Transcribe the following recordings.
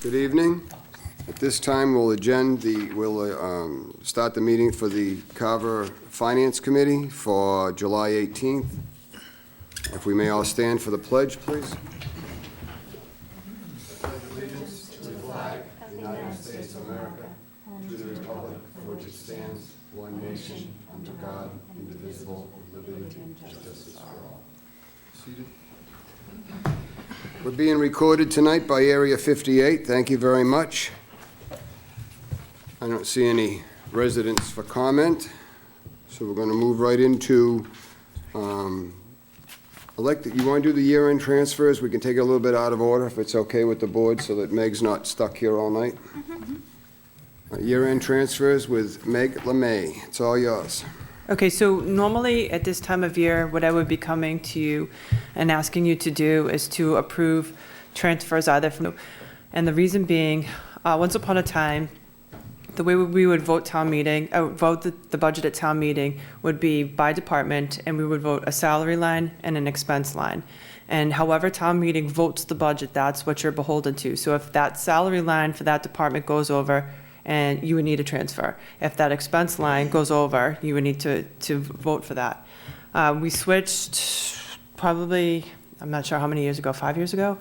Good evening. At this time, we'll start the meeting for the Carver Finance Committee for July 18th. If we may all stand for the pledge, please. Allegiance to the flag of the United States of America, to the republic for which it stands, one nation, under God, indivisible, with liberty and justice for all. Seated. We're being recorded tonight by Area 58. Thank you very much. I don't see any residents for comment, so we're going to move right into, you want to do the year-end transfers? We can take it a little bit out of order if it's okay with the board so that Meg's not stuck here all night. Year-end transfers with Meg LeMay. It's all yours. Okay, so normally at this time of year, what I would be coming to you and asking you to do is to approve transfers either from, and the reason being, once upon a time, the way we would vote the budget at town meeting would be by department, and we would vote a salary line and an expense line. And however town meeting votes the budget, that's what you're beholden to. So if that salary line for that department goes over, and you would need a transfer. If that expense line goes over, you would need to vote for that. We switched probably, I'm not sure how many years ago, 5 years ago,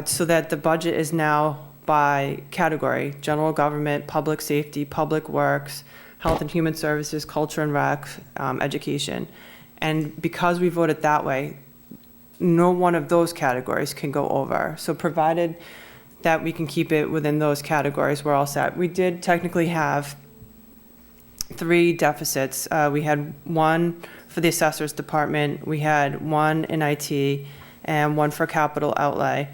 so that the budget is now by category: general government, public safety, public works, health and human services, culture and rec, education. And because we voted that way, no one of those categories can go over. So provided that we can keep it within those categories, we're all set. We did technically have 3 deficits. We had one for the assessor's department, we had one in IT, and one for capital outlay.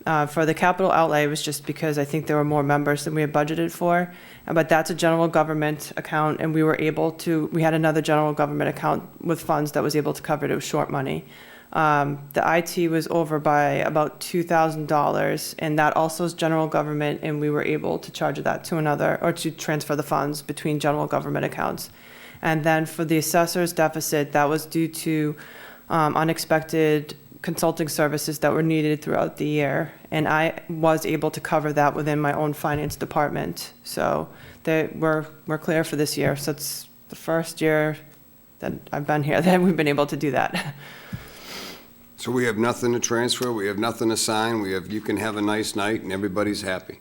For the capital outlay, it was just because I think there were more members than we had budgeted for, but that's a general government account, and we had another general government account with funds that was able to cover it. It was short money. The IT was over by about $2,000, and that also is general government, and we were able to charge that to transfer the funds between general government accounts. And then for the assessor's deficit, that was due to unexpected consulting services that were needed throughout the year, and I was able to cover that within my own finance department. So we're clear for this year. So it's the first year that I've been here that we've been able to do that. So we have nothing to transfer, we have nothing to sign, you can have a nice night and everybody's happy.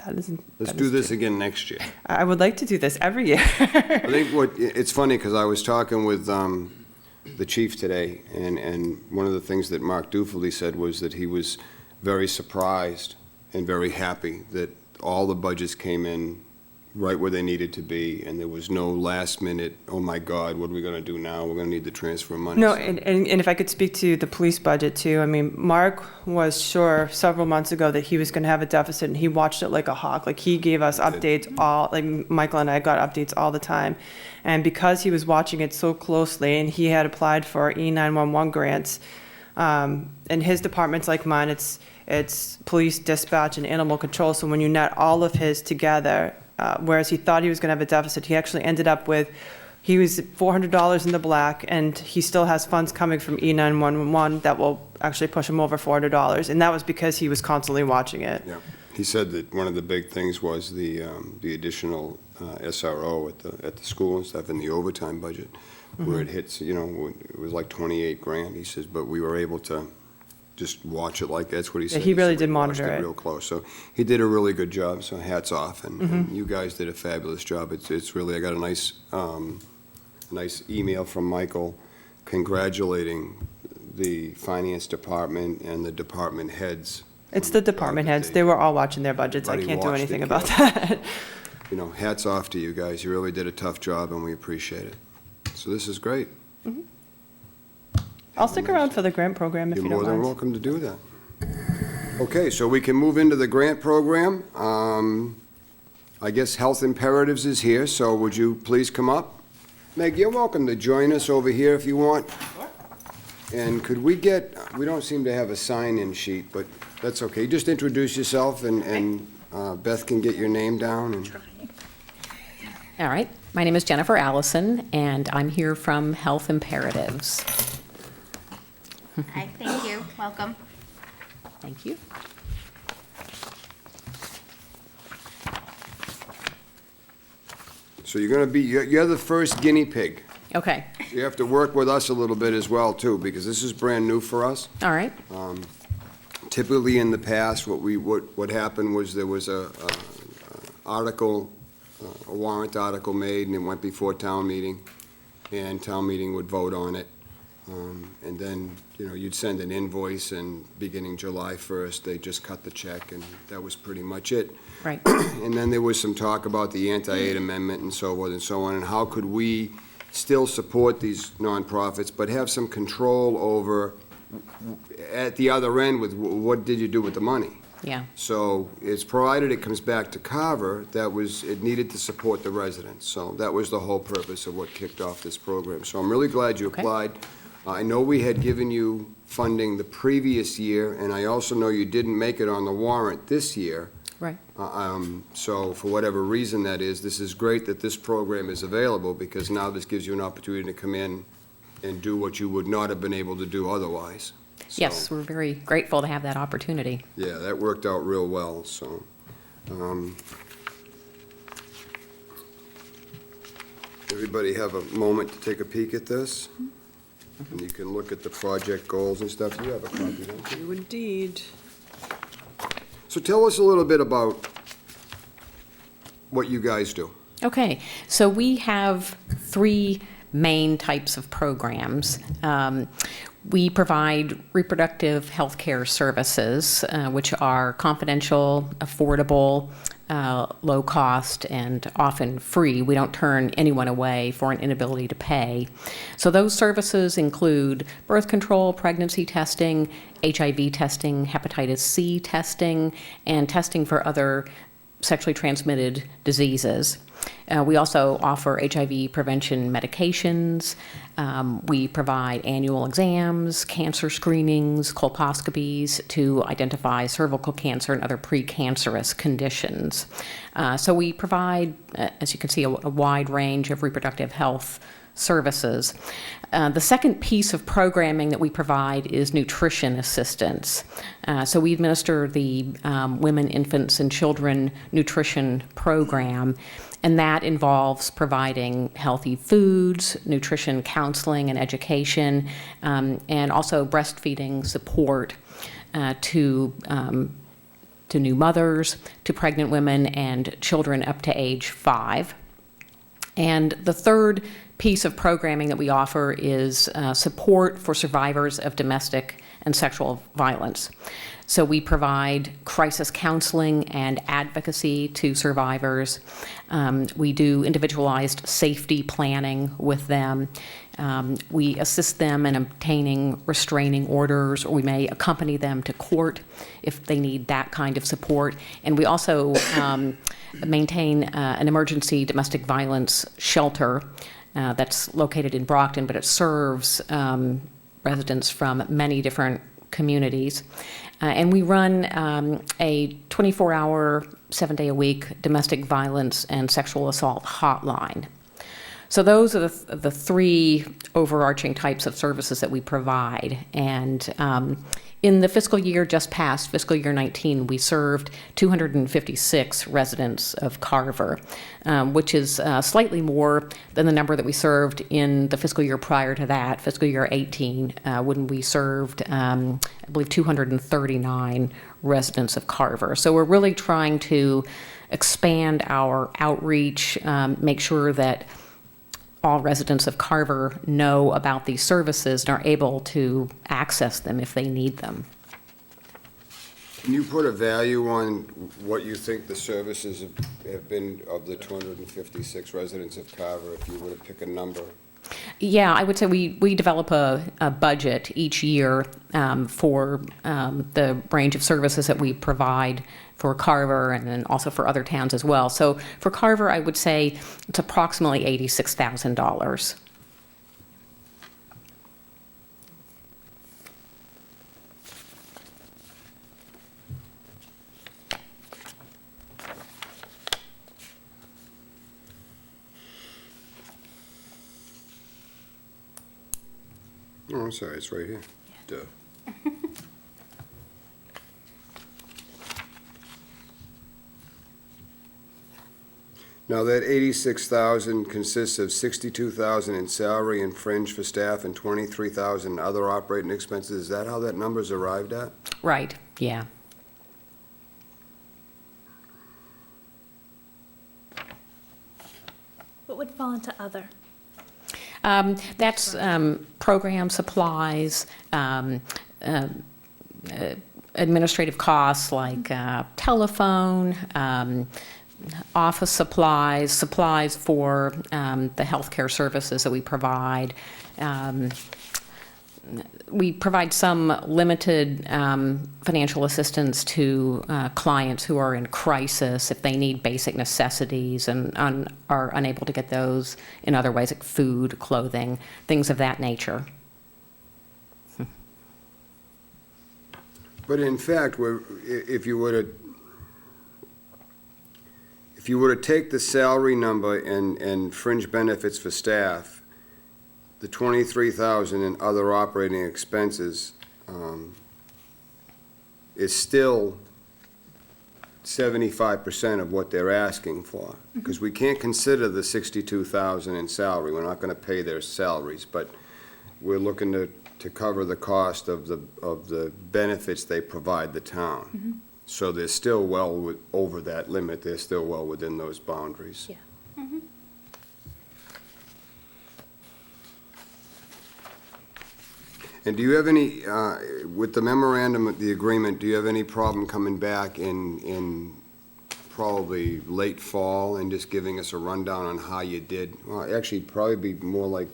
Let's do this again next year. I would like to do this every year. I think it's funny because I was talking with the chief today, and one of the things that Mark Dufely said was that he was very surprised and very happy that all the budgets came in right where they needed to be, and there was no last minute, oh my God, what are we going to do now? We're going to need to transfer money. No, and if I could speak to the police budget too, I mean, Mark was sure several months ago that he was going to have a deficit, and he watched it like a hawk. Like, he gave us updates Michael and I got updates all the time. And because he was watching it so closely, and he had applied for E911 grants, and his department's like mine, it's police, dispatch, and animal control. So when you net all of his together, whereas he thought he was going to have a deficit, he actually ended up he was $400 in the black, and he still has funds coming from E911 that will actually push him over $400, and that was because he was constantly watching it. Yeah, he said that one of the big things was the additional SRO at the school and stuff in the overtime budget, where it hits, it was like 28 grand. He says, but we were able to just watch it like that's what he said. Yeah, he really did monitor it real close. So he did a really good job. So hats off, and you guys did a fabulous job. It's really, I got a nice email from Michael congratulating the finance department and the department heads. It's the department heads. They were all watching their budgets. I can't do anything about that. Hats off to you guys. You really did a tough job, and we appreciate it. So this is great. I'll stick around for the grant program if you don't mind. You're more than welcome to do that. Okay, so we can move into the grant program. I guess Health Imperatives is here, so would you please come up? Meg, you're welcome to join us over here if you want. And could we don't seem to have a sign-in sheet, but that's okay. Just introduce yourself, and Beth can get your name down. All right. My name is Jennifer Allison, and I'm here from Health Imperatives. Hi, thank you. Welcome. Thank you. So you're the first guinea pig. Okay, You have to work with us a little bit as well, too, because this is brand new for us. all right, Typically, in the past, what happened was there was a warrant article made, and it went before town meeting, and town meeting would vote on it. And then, you'd send an invoice, and beginning July 1st, they just cut the check, and that was pretty much it. right, And then there was some talk about the anti-aid amendment and so forth and so on, and how could we still support these nonprofits, but have some control over, at the other end, with what did you do with the money? yeah, So it's provided it comes back to Carver, it needed to support the residents. So that was the whole purpose of what kicked off this program. So I'm really glad you Okay. applied. I know we had given you funding the previous year, and I also know you didn't make it on the warrant this year. right, So for whatever reason that is, this is great that this program is available, because now this gives you an opportunity to come in and do what you would not have been able to do otherwise. So, yes, we're very grateful to have that opportunity. yeah, that worked out real well, so. Everybody have a moment to take a peek at this? And you can look at the project goals and stuff. You have a copy, don't you? You indeed. So tell us a little bit about what you guys do. Okay, so we have three main types of programs. We provide reproductive health care services, which are confidential, affordable, low cost, and often free. We don't turn anyone away for an inability to pay. So those services include birth control, pregnancy testing, HIV testing, hepatitis C testing, and testing for other sexually transmitted diseases. We also offer HIV prevention medications. We provide annual exams, cancer screenings, colposcopies to identify cervical cancer and other precancerous conditions. So we provide, as you can see, a wide range of reproductive health services. The second piece of programming that we provide is nutrition assistance. So we administer the Women, Infants, and Children Nutrition Program, and that involves providing healthy foods, nutrition counseling and education, and also breastfeeding support to new mothers, to pregnant women, and children up to age 5. And the third piece of programming that we offer is support for survivors of domestic and sexual violence. So we provide crisis counseling and advocacy to survivors. We do individualized safety planning with them. We assist them in obtaining restraining orders, or we may accompany them to court if they need that kind of support. And we also maintain an emergency domestic violence shelter that's located in Brockton, but it serves residents from many different communities. And we run a 24-hour, 7-day-a-week domestic violence and sexual assault hotline. So those are the three overarching types of services that we provide. And in the fiscal year just passed, fiscal year 19, we served 256 residents of Carver, which is slightly more than the number that we served in the fiscal year prior to that, fiscal year 18, when we served, I believe, 239 residents of Carver. So we're really trying to expand our outreach, make sure that all residents of Carver know about these services and are able to access them if they need them. Can you put a value on what you think the services have been of the 256 residents of Carver, if you were to pick a number? Yeah, I would say we develop a budget each year for the range of services that we provide for Carver and then also for other towns as well. So for Carver, I would say it's approximately $86,000. Oh, I'm sorry, it's right here. Duh. Now, that 86,000 consists of 62,000 in salary and fringe for staff and 23,000 in other operating expenses. Is that how that number's arrived at? Right, yeah. What would fall into other? That's program supplies, administrative costs like telephone, office supplies, supplies for the healthcare services that we provide. We provide some limited financial assistance to clients who are in crisis if they need basic necessities and are unable to get those in other ways, like food, clothing, things of that nature. But in fact, if you were to take the salary number and fringe benefits for staff, the 23,000 in other operating expenses is still 75% of what they're asking for. Because we can't consider the 62,000 in salary. We're not going to pay their salaries, but we're looking to cover the cost of the benefits they provide the town. So they're still well over that limit. They're still well within those boundaries. Yeah. And do you have any, with the memorandum of the agreement, do you have any problem coming back in probably late fall and just giving us a rundown on how you did? Well, actually, probably be more like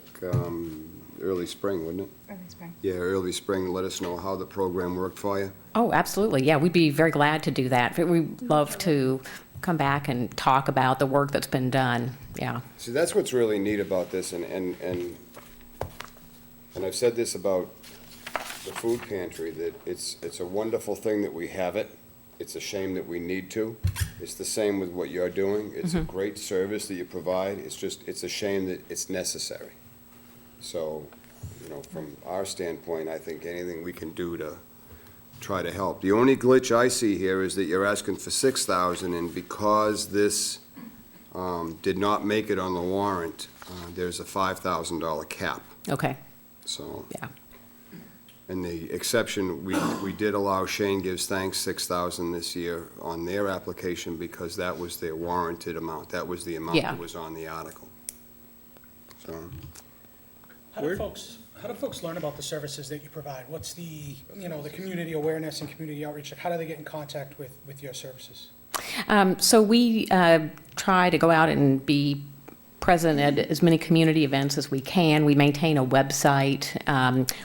early spring, wouldn't it? Early spring. Yeah, early spring, let us know how the program worked for you. Oh, absolutely. Yeah, we'd be very glad to do that. We'd love to come back and talk about the work that's been done. Yeah. See, that's what's really neat about this, and I've said this about the food pantry, that it's a wonderful thing that we have it. It's a shame that we need to. It's the same with what you're doing. It's a great service that you provide. It's a shame that it's necessary. So, from our standpoint, I think anything we can do to try to help. The only glitch I see here is that you're asking for 6,000, and because this did not make it on the warrant, there's a $5,000 cap. Okay. So. Yeah. And the exception, we did allow Shane Gives Thanks 6,000 this year on their application because that was their warranted amount. That was the amount that was on the article. So. How do folks learn about the services that you provide? What's the community awareness and community outreach? Like, how do they get in contact with your services? So we try to go out and be present at as many community events as we can. We maintain a website.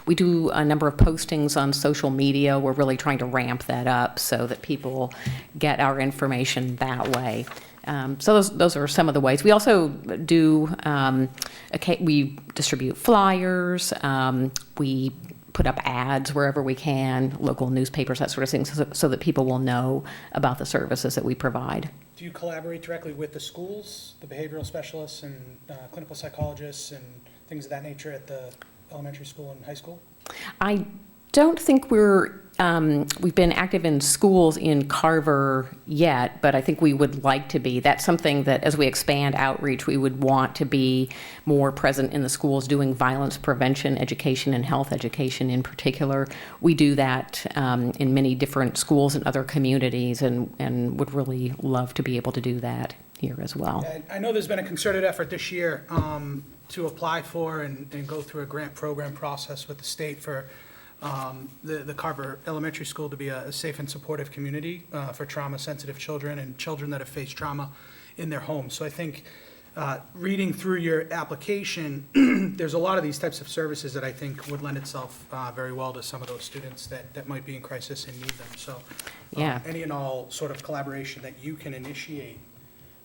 We do a number of postings on social media. We're really trying to ramp that up so that people get our information that way. So those are some of the ways. We also do, we distribute flyers. We put up ads wherever we can, local newspapers, that sort of thing, so that people will know about the services that we provide. Do you collaborate directly with the schools, the behavioral specialists and clinical psychologists and things of that nature at the elementary school and high school? I don't think we've been active in schools in Carver yet, but I think we would like to be. That's something that, as we expand outreach, we would want to be more present in the schools, doing violence prevention education and health education in particular. We do that in many different schools and other communities, and would really love to be able to do that here as well. I know there's been a concerted effort this year to apply for and go through a grant program process with the state for the Carver Elementary School to be a safe and supportive community for trauma-sensitive children and children that have faced trauma in their homes. So I think reading through your application, there's a lot of these types of services that I think would lend itself very well to some of those students that might be in crisis and need them. So Yeah. any and all sort of collaboration that you can initiate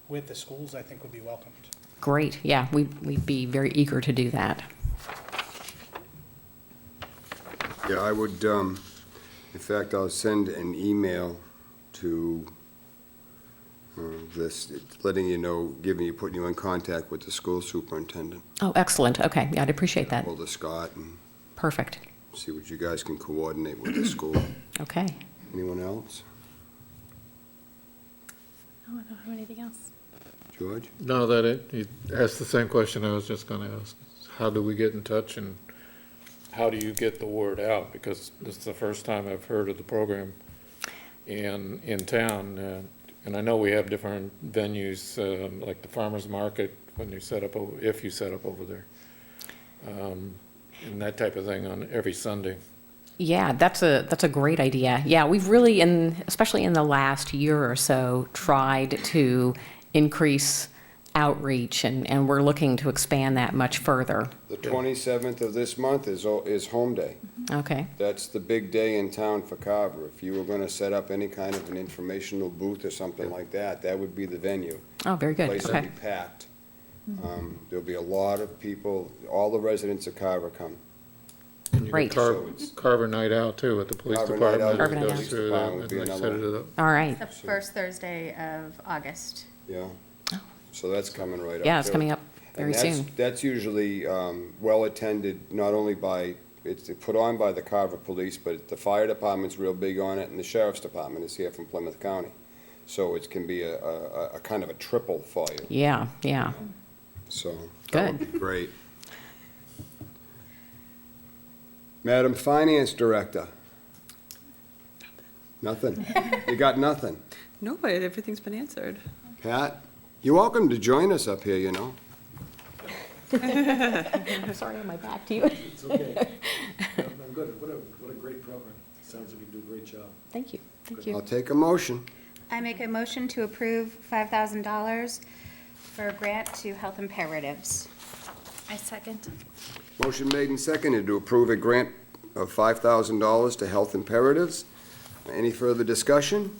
with the schools, I think would be welcomed. Great. Yeah, we'd be very eager to do that. Yeah, I would, in fact, I'll send an email to this, letting you know, putting you in contact with the school superintendent. Oh, excellent. Okay. Yeah, I'd appreciate that. Hold to Scott and Perfect. see what you guys can coordinate with the school. Okay. Anyone else? Oh, I don't have anything else. George? No, he asked the same question I was just gonna ask. How do we get in touch and how do you get the word out? Because this is the first time I've heard of the program in town. And I know we have different venues, like the farmer's market, when you set up, if you set up over there. And that type of thing on every Sunday. Yeah, that's a great idea. Yeah, we've really, especially in the last year or so, tried to increase outreach, and we're looking to expand that much further. The 27th of this month is Home Day. Okay. That's the big day in town for Carver. If you were going to set up any kind of an informational booth or something like that, that would be the venue. Oh, very good. Place will Okay. be packed. There'll be a lot of people, all the residents of Carver come. And you Great. got So it's- Carver Night Out too at the police Carver Night department. Out Carver It Night goes Out. through Police that, department would and be they set another it up. All right. The first Thursday of August. Yeah. So that's coming right up. Yeah, it's too. coming up very And that's- soon. That's usually well-attended, not only by, it's put on by the Carver Police, but the fire department's real big on it, and the sheriff's department is here from Plymouth County. So it can be a kind of a triple for you, Yeah, yeah. so. Good. That would be great. Madam Finance Director? Nothing? You got nothing? No, but everything's been answered. Pat, you're welcome to join us up here, you know. Sorry, on my back to you. It's okay. I'm good. What a great program. Sounds like you do a great job. Thank you. Thank I'll you. take a motion. I make a motion to approve $5,000 for a grant to Health Imperatives. I second. Motion made and seconded to approve a grant of $5,000 to Health Imperatives. Any further discussion?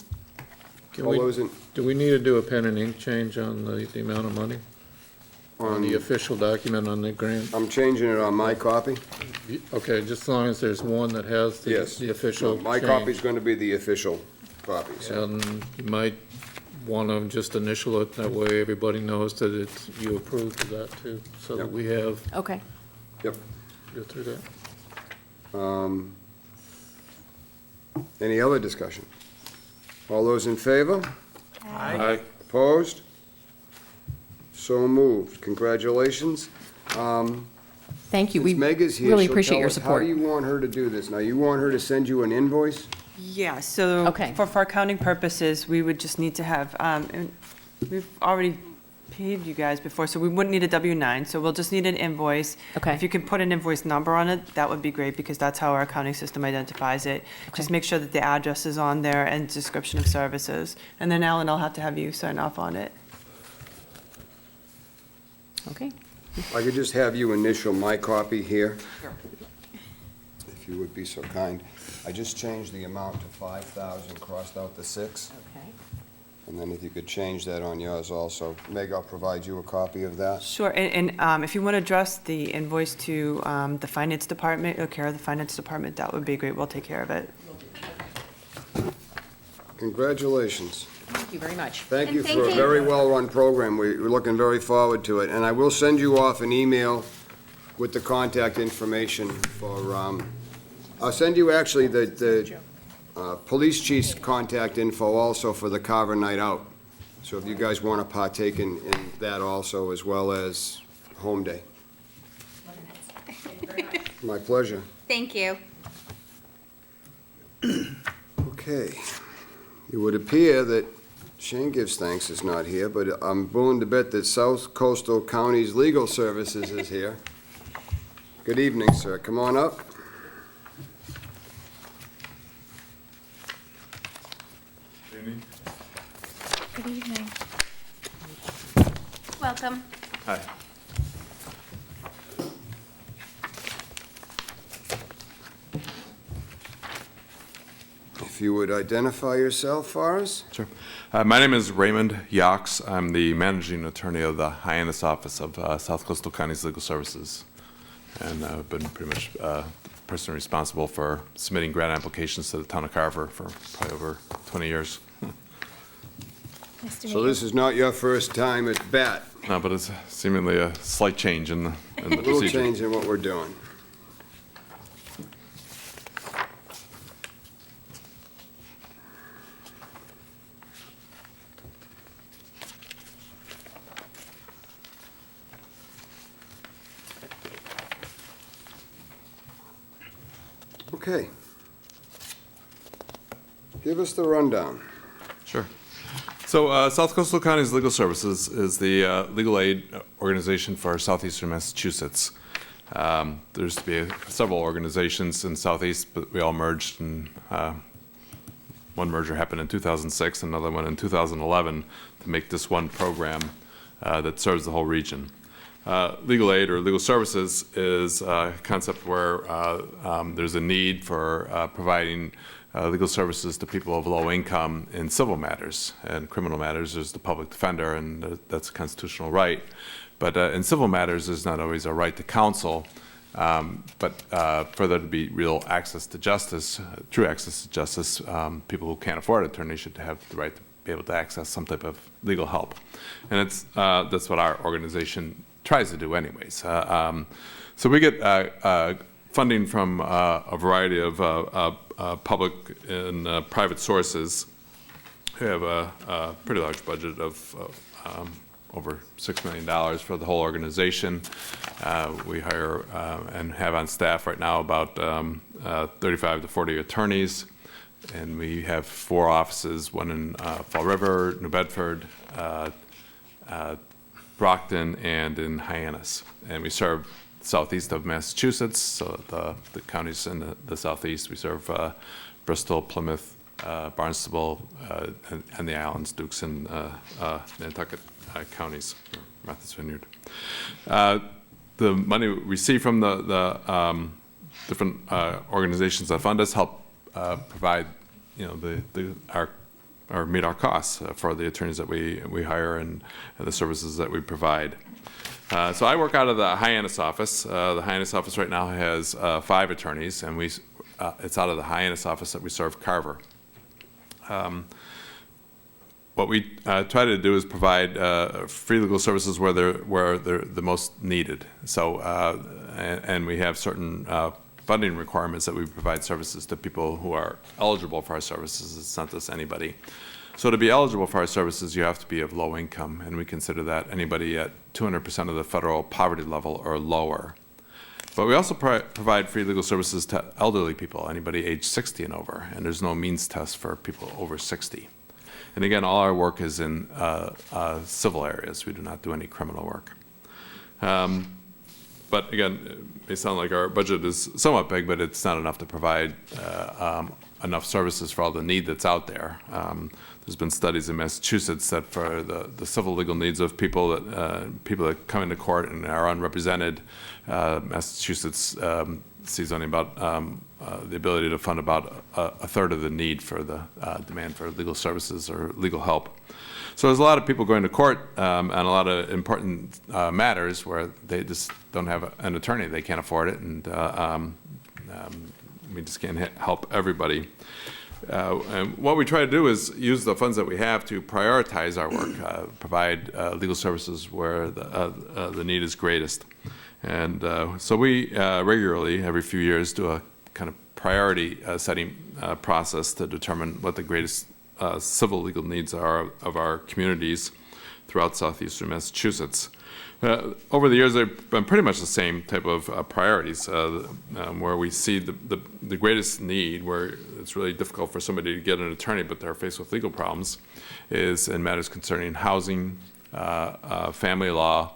Can All we, those in, do we need to do a pen and ink change on the amount of money? On the official document on the grant? I'm changing it on my copy. Okay, just as long as there's one that has Yes. the official My change. copy's going to be the official copy, so. And you might want to just initial it, that way everybody knows that you approved of that too, so that Yep. we have, Okay. Yep. go through that. Any other discussion? All those in favor? Aye. Opposed? So moved. Congratulations. Thank you. Since We Meg is here, really she'll appreciate tell your us, How support. do you want her to do this? Now, you want her to send you an invoice? Yeah, so Okay. for accounting purposes, we would just need to have, and we've already paid you guys before, so we wouldn't need a W-9, so we'll just need an invoice. Okay. If you can put an invoice number on it, that would be great, because that's how our accounting system identifies it. Just Okay. make sure that the address is on there and description of services. And then Alan, I'll have to have you sign off on it. Okay. If I could just have you initial my copy here. If you would be so kind. I just changed the amount to 5,000, crossed out the 6. Okay. And then if you could change that on yours also. Meg, I'll provide you a copy of that. Sure, and if you want to address the invoice to the finance department, or care of the finance department, that would be great, we'll take care of it. Congratulations. Thank you very much. Thank And you thank for a you. very well-run program. We're looking very forward to it. And I will send you off an email with the contact information for, I'll send you actually the police chief's contact info also for the Carver Night Out. So if you guys want to partake in that also, as well as Home Day. My pleasure. Thank you. Okay. It would appear that Shane Gives Thanks is not here, but I'm willing to bet that South Coastal County's Legal Services is here. Good evening, sir. Come on up. Good evening. Welcome. Hi. If you would identify yourself for us? Sure. My name is Raymond Yox. I'm the managing attorney of the Hyannis office of South Coastal County's Legal Services. And I've been pretty much the person responsible for submitting grant applications to the town of Carver for probably over 20 years. Nice to meet So you. this is not your first time at bat. No, but it's seemingly a slight change in the A little procedure. change in what we're doing. Okay. Give us the rundown. Sure. So South Coastal Counties Legal Services is the legal aid organization for southeastern Massachusetts. There used to be several organizations in Southeast, but we all merged, and one merger happened in 2006, another one in 2011, to make this one program that serves the whole region. Legal aid or legal services is a concept where there's a need for providing legal services to people of low income in civil matters. And criminal matters, there's the public defender, and that's a constitutional right. But in civil matters, there's not always a right to counsel. But for there to be real access to justice, true access to justice, people who can't afford an attorney should have the right to be able to access some type of legal help. And that's what our organization tries to do anyways. So we get funding from a variety of public and private sources. We have a pretty large budget of over $6 million for the whole organization. We hire and have on staff right now about 35 to 40 attorneys, and we have 4 offices, one in Fall River, New Bedford, Brockton, and in Hyannis. And we serve southeast of Massachusetts, so the counties in the southeast. We serve Bristol, Plymouth, Barnstable, and the islands, Dukes, and Nantucket counties, Martha's Vineyard. The money we receive from the different organizations that fund us help provide, or meet our costs for the attorneys that we hire and the services that we provide. So I work out of the Hyannis office. The Hyannis office right now has 5 attorneys, and it's out of the Hyannis office that we serve Carver. What we try to do is provide free legal services where they're the most needed. So, and we have certain funding requirements that we provide services to people who are eligible for our services. It's not just anybody. So to be eligible for our services, you have to be of low income, and we consider that anybody at 200% of the federal poverty level or lower. But we also provide free legal services to elderly people, anybody age 60 and over, and there's no means test for people over 60. And again, all our work is in civil areas. We do not do any criminal work. But again, it may sound like our budget is somewhat big, but it's not enough to provide enough services for all the need that's out there. There's been studies in Massachusetts that for the civil legal needs of people that come into court and are unrepresented, Massachusetts sees only about the ability to fund about a third of the need for the demand for legal services or legal help. So there's a lot of people going to court on a lot of important matters where they just don't have an attorney. They can't afford it, and we just can't help everybody. And what we try to do is use the funds that we have to prioritize our work, provide legal services where the need is greatest. And so we regularly, every few years, do a kind of priority setting process to determine what the greatest civil legal needs are of our communities throughout southeastern Massachusetts. Over the years, they've been pretty much the same type of priorities, where we see the greatest need, where it's really difficult for somebody to get an attorney, but they're faced with legal problems, is in matters concerning housing, family law,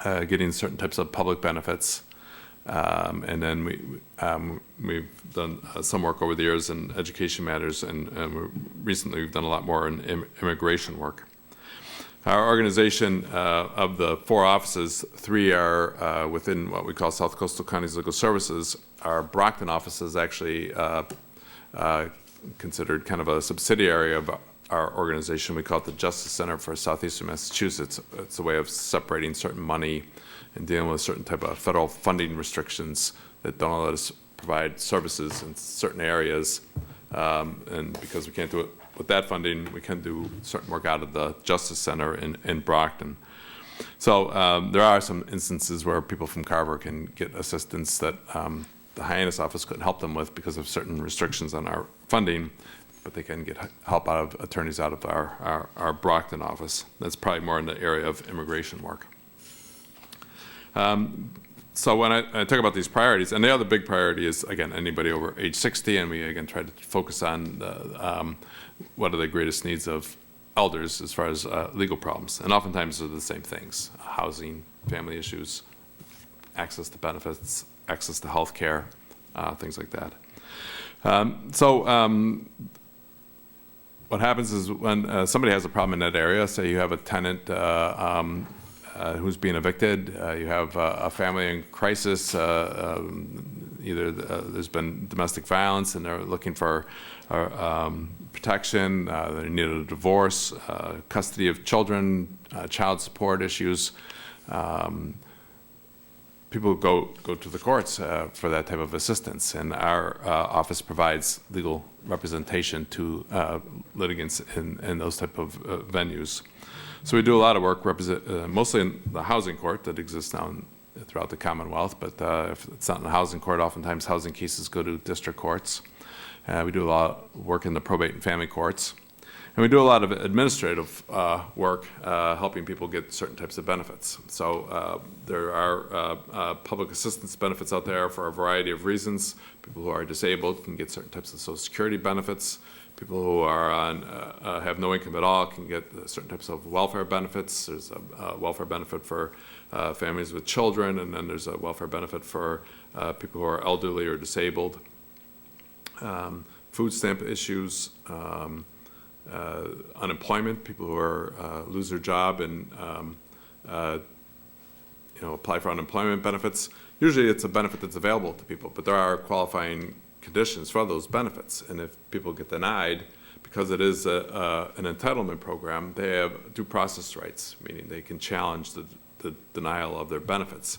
getting certain types of public benefits. And then we've done some work over the years in education matters, and recently we've done a lot more in immigration work. Our organization, of the 4 offices, 3 are within what we call South Coastal Counties Legal Services. Our Brockton office is actually considered kind of a subsidiary of our organization. We call it the Justice Center for Southeastern Massachusetts. It's a way of separating certain money and dealing with certain type of federal funding restrictions that don't let us provide services in certain areas. And because we can't do it with that funding, we can do certain work out of the Justice Center in Brockton. So there are some instances where people from Carver can get assistance that the Hyannis office couldn't help them with because of certain restrictions on our funding, but they can get help out of attorneys out of our Brockton office. That's probably more in the area of immigration work. So when I talk about these priorities, and the other big priority is, again, anybody over age 60, and we, again, try to focus on what are the greatest needs of elders as far as legal problems. And oftentimes they're the same things: housing, family issues, access to benefits, access to health care, things like that. What happens is when somebody has a problem in that area, say you have a tenant who's being evicted, you have a family in crisis, either there's been domestic violence and they're looking for protection, they need a divorce, custody of children, child support issues. People go to the courts for that type of assistance, and our office provides legal representation to litigants in those type of venues. So we do a lot of work mostly in the housing court that exists now throughout the Commonwealth, but if it's not in the housing court, oftentimes housing cases go to district courts. We do a lot of work in the probate and family courts. And we do a lot of administrative work helping people get certain types of benefits. So there are public assistance benefits out there for a variety of reasons. People who are disabled can get certain types of Social Security benefits. People who are on, have no income at all can get certain types of welfare benefits. There's a welfare benefit for families with children, and then there's a welfare benefit for people who are elderly or disabled. Food stamp issues, unemployment, people who are lose their job and apply for unemployment benefits. Usually it's a benefit that's available to people, but there are qualifying conditions for those benefits. And if people get denied, because it is an entitlement program, they have due process rights, meaning they can challenge the denial of their benefits.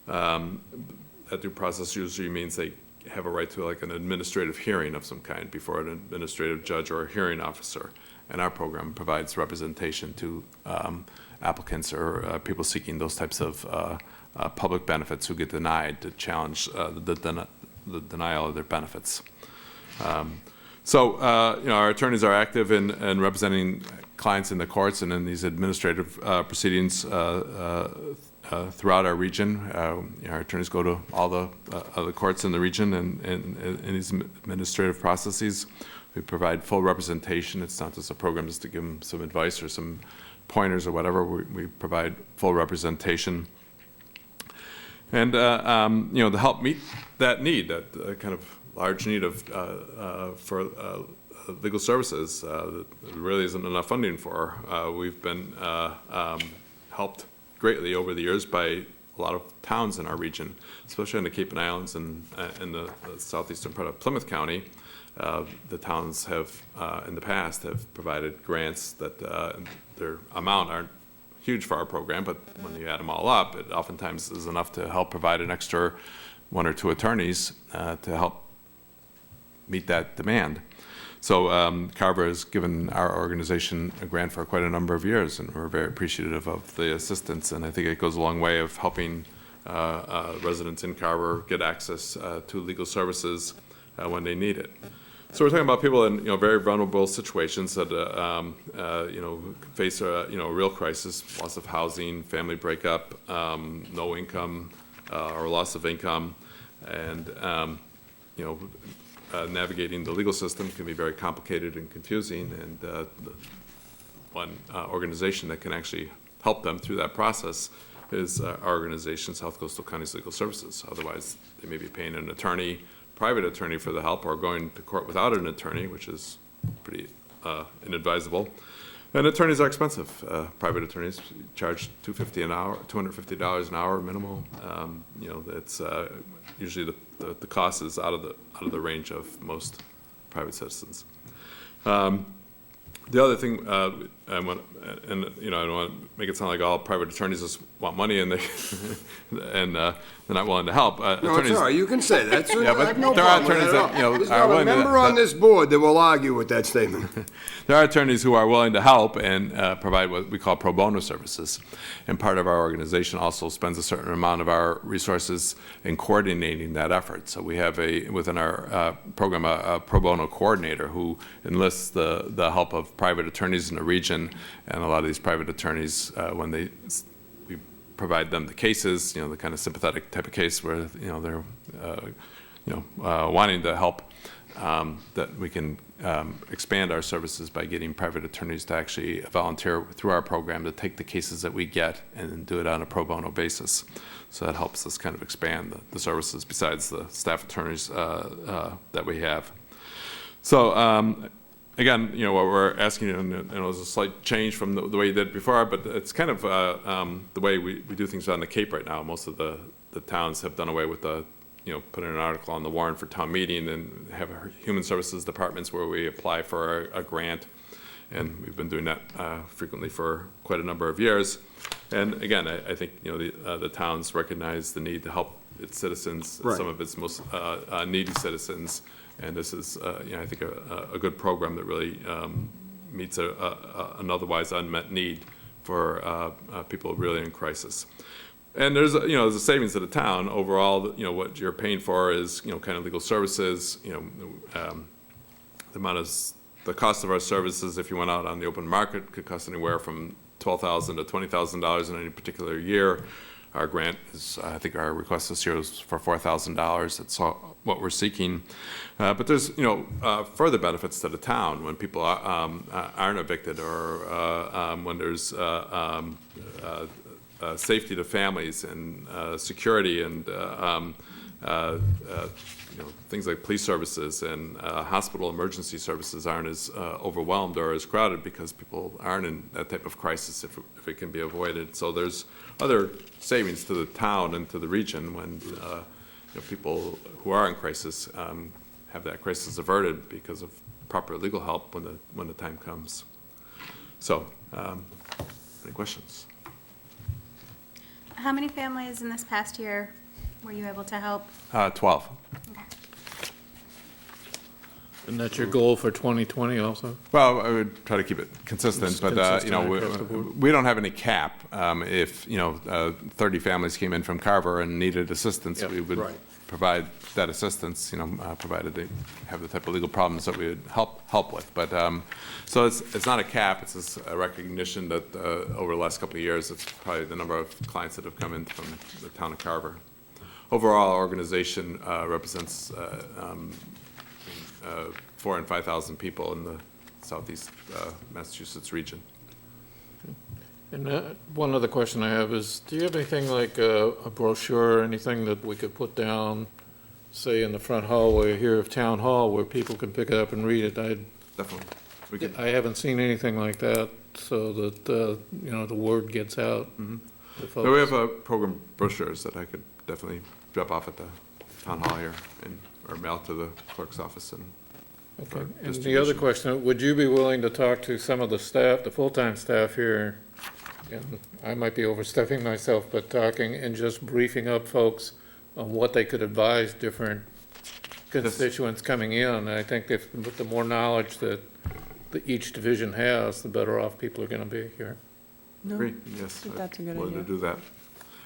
That due process usually means they have a right to like an administrative hearing of some kind before an administrative judge or a hearing officer. And our program provides representation to applicants or people seeking those types of public benefits who get denied to challenge the denial of their benefits. Our attorneys are active in representing clients in the courts and in these administrative proceedings throughout our region. Our attorneys go to all the other courts in the region and in these administrative processes. We provide full representation. It's not just a program just to give them some advice or some pointers or whatever. We provide full representation. And to help meet that need, that kind of large need for legal services that really isn't enough funding for. We've been helped greatly over the years by a lot of towns in our region, especially in the Cape and Islands and in the southeastern part of Plymouth County. The towns have, in the past, have provided grants that their amount aren't huge for our program, but when you add them all up, it oftentimes is enough to help provide an extra one or two attorneys to help meet that demand. So Carver has given our organization a grant for quite a number of years, and we're very appreciative of the assistance, and I think it goes a long way of helping residents in Carver get access to legal services when they need it. So we're talking about people in very vulnerable situations that face a real crisis: loss of housing, family breakup, no income, or loss of income, and navigating the legal system can be very complicated and confusing. And one organization that can actually help them through that process is our organization, South Coastal Counties Legal Services. Otherwise, they may be paying an attorney, private attorney, for the help, or going to court without an attorney, which is pretty inadvisable. And attorneys are expensive. Private attorneys charge $250 an hour, $250 an hour minimal. It's usually the cost is out of the range of most private citizens. The other thing, I don't want to make it sound like all private attorneys just want money and they're not willing to help. No, Attorneys, it's all right, you can say that. Yeah, but I have no there are problem with attorneys at that, all. There's are not a willing to- member on this board that will argue with that statement. There are attorneys who are willing to help and provide what we call pro bono services. And part of our organization also spends a certain amount of our resources in coordinating that effort. So we have within our program a pro bono coordinator who enlists the help of private attorneys in the region. And a lot of these private attorneys, when we provide them the cases, the kind of sympathetic type of case where, they're, wanting to help, that we can expand our services by getting private attorneys to actually volunteer through our program to take the cases that we get and do it on a pro bono basis. So that helps us kind of expand the services besides the staff attorneys that we have. So again, what we're asking, and it was a slight change from the way you did it before, but it's kind of the way we do things on the Cape right now. Most of the towns have done away with putting an article on the warrant for town meeting and have human services departments where we apply for a grant. And we've been doing that frequently for quite a number of years. And again, I think, the towns recognize the need to help its citizens, Right. some of its most needy citizens. And this is, I think, a good program that really meets an otherwise unmet need for people really in crisis. And there's a savings to the town overall. What you're paying for is kind of legal services. The cost of our services, if you went out on the open market, could cost anywhere from $12,000 to $20,000 in any particular year. Our grant is, I think, our request this year is for $4,000. That's what we're seeking. But there's further benefits to the town when people aren't evicted, or when there's safety to families and security and things like police services and hospital emergency services aren't as overwhelmed or as crowded because people aren't in that type of crisis if it can be avoided. So there's other savings to the town and to the region when people who are in crisis have that crisis averted because of proper legal help when the time comes. So, any questions? How many families in this past year were you able to help? 12. Okay. And that's your goal for 2020 also? Well, I would try to keep it consistent, It's but consistent across the board. we don't have any cap. If 30 families came in from Carver and needed assistance, Yep, we would right. provide that assistance. Provided they have the type of legal problems that we would help with. But so it's not a cap. It's just a recognition that over the last couple of years, it's probably the number of clients that have come in from the town of Carver. Overall, our organization represents 4,000 and 5,000 people in the southeast Massachusetts region. And one other question I have is, do you have anything like a brochure or anything that we could put down, say in the front hallway here of Town Hall, where people can pick it up and read it? Definitely. I haven't seen anything like that, so that, the word gets out. Mm-hmm. to So we folks. have program brochures that I could definitely drop off at the town hall here or mail to the clerk's office. Okay, for and the other distribution. question, would you be willing to talk to some of the staff, the full-time staff here? And I might be overstepping myself, but talking and just briefing up folks on what they could advise different constituents coming in. I think with the more knowledge that each division has, the better off people are gonna be here. No, Great, yes. think that's a good Willing to idea. do that.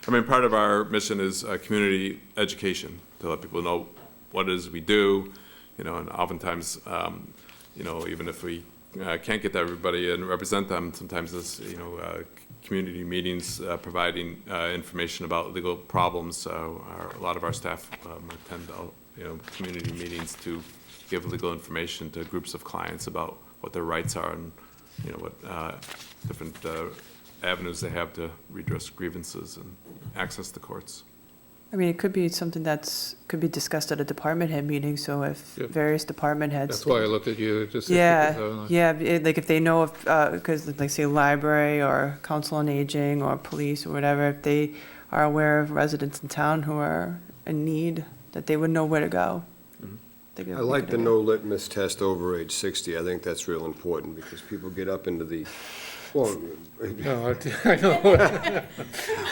I mean, part of our mission is community education, to let people know what it is we do, and oftentimes, even if we can't get to everybody and represent them, sometimes it's, community meetings providing information about legal problems. A lot of our staff attend, community meetings to give legal information to groups of clients about what their rights are and, what different avenues they have to redress grievances and access the courts. I mean, it could be something could be discussed at a department head meeting, so if Yep. various department heads. That's why I looked at you, just. Like if they know of, because like say library or council on aging or police or whatever, if they are aware of residents in town who are in need, that they would know where to go. Think it'd I be a like good the idea. no litmus test over age 60. I think that's real important because people get up into the, well, No, I know,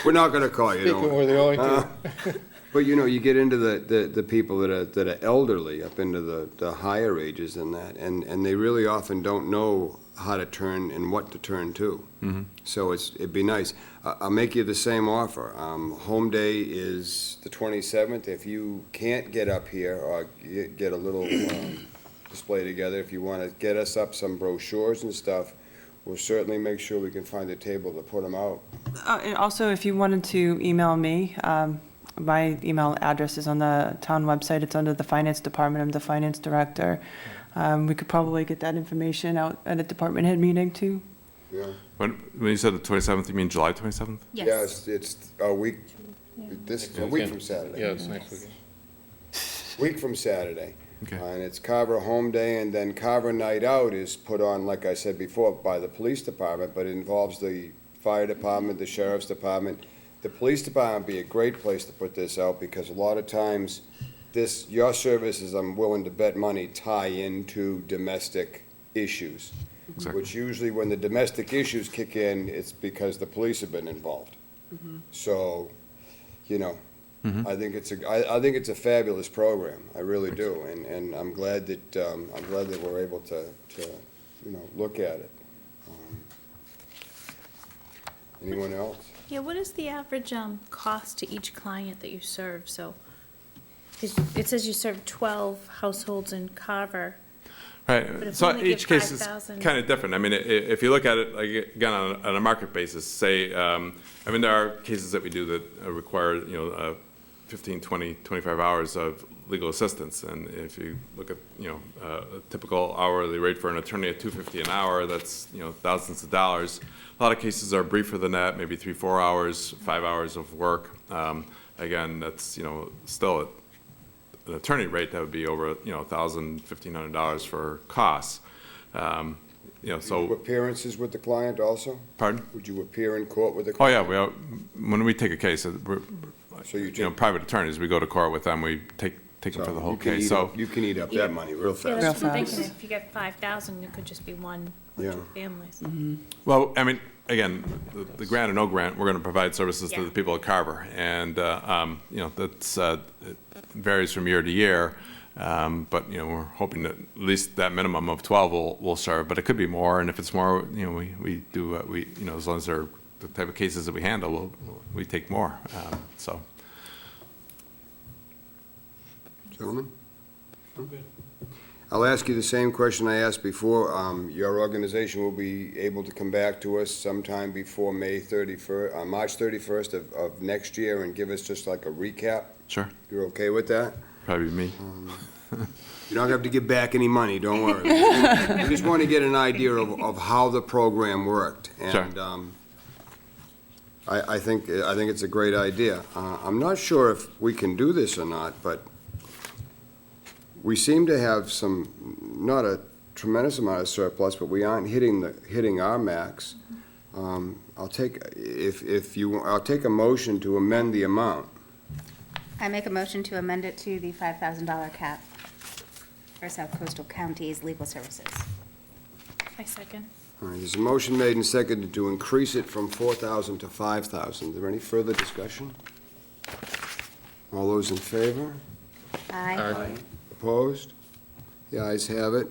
we're not going to call you, speaking, don't we're the only two. But you get into the people that are elderly, up into the higher ages than that, and they really often don't know how to turn and what to turn to. So it'd be nice. I'll make you the same offer. Home day is the 27th. If you can't get up here or get a little display together, if you want to get us up some brochures and stuff, we'll certainly make sure we can find a table to put them out. And also, if you wanted to email me, my email address is on the town website. It's under the finance department. I'm the finance director. We could probably get that information out at a department head meeting too. Yeah. When you said the 27th, you mean July 27th? Yeah, it's a week, this is a week from Saturday. Yeah, it's next week. Week from Saturday. Okay. And it's Carver Home Day, and then Carver Night Out is put on, like I said before, by the police department, but it involves the fire department, the sheriff's department. The police department would be a great place to put this out, because a lot of times, your services, I'm willing to bet money, tie into domestic issues. Exactly. Which usually, when the domestic issues kick in, it's because the police have been involved. So, you know, I think it's a fabulous program. I really do, and I'm glad that we're able to look at it. Anyone else? Yeah, what is the average cost to each client that you serve? So, 'cause it says you serve 12 households in Carver. But Right, if so we only each give case is 5,000 kind of different. I mean, if you look at it, like, again, on a market basis, say, I mean, there are cases that we do that require, 15, 20, 25 hours of legal assistance. And if you look at, a typical hourly rate for an attorney at $250 an hour, that's, thousands of dollars. A lot of cases are briefer than that, maybe 3, 4 hours, 5 hours of work. Again, that's, still an attorney rate, that would be over, $1,000, $1,500 for costs. So, Appearances with the client also? pardon? Would you appear in court with the Oh, client? yeah, when we take a case, So you take- private attorneys, we go to court with them, we take them for the whole case, so. You can eat up that money real Yeah, fast. that's what I'm Real thinking. fast. If you get 5,000, it could just be one or Yeah. two families. Well, I mean, again, the grant or no grant, we're going to provide services to Yeah. the people at Carver. And, that's, it varies from year to year. But, we're hoping that at least that minimum of 12 will serve, but it could be more. And if it's more, we do, as long as they're the type of cases that we handle, we take more. So, Gentlemen? I'll ask you the same question I asked before. Your organization will be able to come back to us sometime before March 31st of next year and give us just like a recap? sure, You're okay with that? probably me. You don't have to give back any money, don't worry. We just want to get an idea of how the program worked. Sure. And I think it's a great idea. I'm not sure if we can do this or not, but we seem to have not a tremendous amount of surplus, but we aren't hitting our max. I'll take a motion to amend the amount. I make a motion to amend it to the $5,000 cap for South Coastal County's legal services. I second. All right, there's a motion made and seconded to increase it from 4,000 to 5,000. Is there any further discussion? All those in favor? Aye. Opposed? The ayes have it.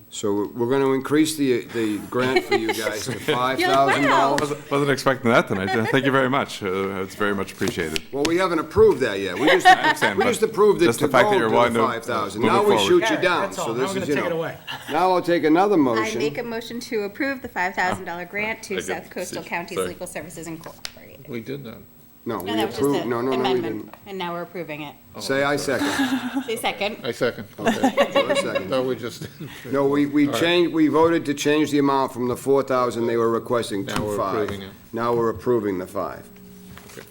So we're going to increase the grant for you guys to $5,000. Wasn't expecting that tonight. Thank you very much. It's very much appreciated. Well, we haven't approved that yet. We just understand, but approved it just to the fact go that to you're the willing to 5,000. move it Now we forward. shoot you down. That's all. So Now this we're is, gonna take it away. Now I'll take another I motion. make a motion to approve the $5,000 grant to I South get- Coastal County's sorry. Legal Services Incorporated. We did that. No, No, we that was just approved, an no, we amendment, didn't. and now we're approving it. Say I second. Say second. I second. Okay, so I second. No, we just, No, we changed, we voted to change the amount from the 4,000 they were requesting to Now we're 5. approving it. Now we're approving the 5. Okay.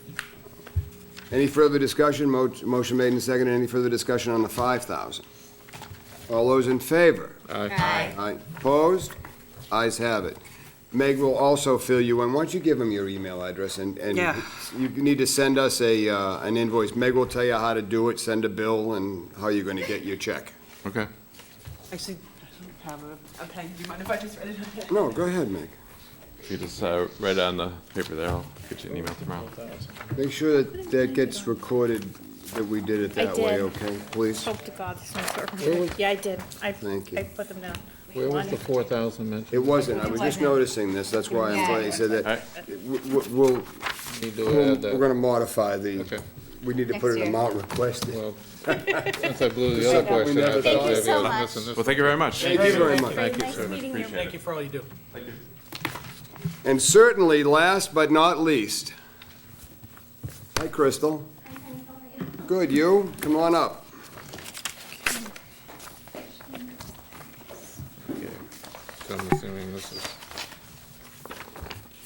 Any further discussion? Motion made and seconded. Any further discussion on the 5,000? All those in favor? Aye. Aye. Opposed? Ayes have it. Meg will also fill you in. Why don't you give him your email address, and Yeah. you need to send us an invoice. Meg will tell you how to do it, send a bill, and how you're going to get your check. Okay. Actually, I don't have a pen. Do you mind if I just write it on? No, go ahead, Meg. If you just write it on the paper there, I'll get you an email tomorrow. Make sure that gets recorded, that we did it I that way, did. okay, please? Hope to God this one's working. Where was- Yeah, I did. Thank you. I put them down. where was the 4,000 mentioned? It wasn't, I was just noticing this, that's why I'm glad you said that. We'll, Need to add we're that. gonna modify the, Okay. We need to put an Next year. amount requested. Well, since I blew the other We question, never I thought thought of maybe so I was much. missing this. Well, thank you very much. Thank you very much. Thank you, Nice sir. meeting you. Thank you for all you do. And certainly, last but not least. Hi, Crystal. Good, you? Come on up. Okay. So I'm assuming this is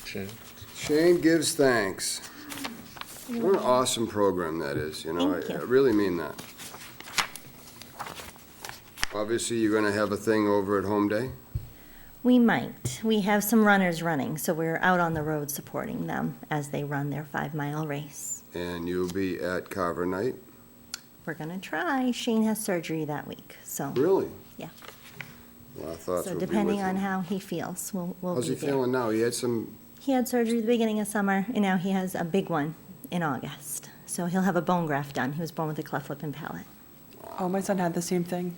Shane. Shane gives thanks. What an awesome program that is, you know, I really mean that. Obviously, you're gonna have a thing over at Home Day? We might. We have some runners running, so we're out on the road supporting them as they run their 5-mile race. And you'll be at Carver night? We're gonna try. Shane has surgery that week, so, Really? yeah. A lot of thoughts So will be with depending on him. how he feels, we'll How's be he there. feeling now? He had some, He had surgery at the beginning of summer, and now he has a big one in August. So he'll have a bone graft done. He was born with a cleft lip and palate. Oh, my son had the same thing.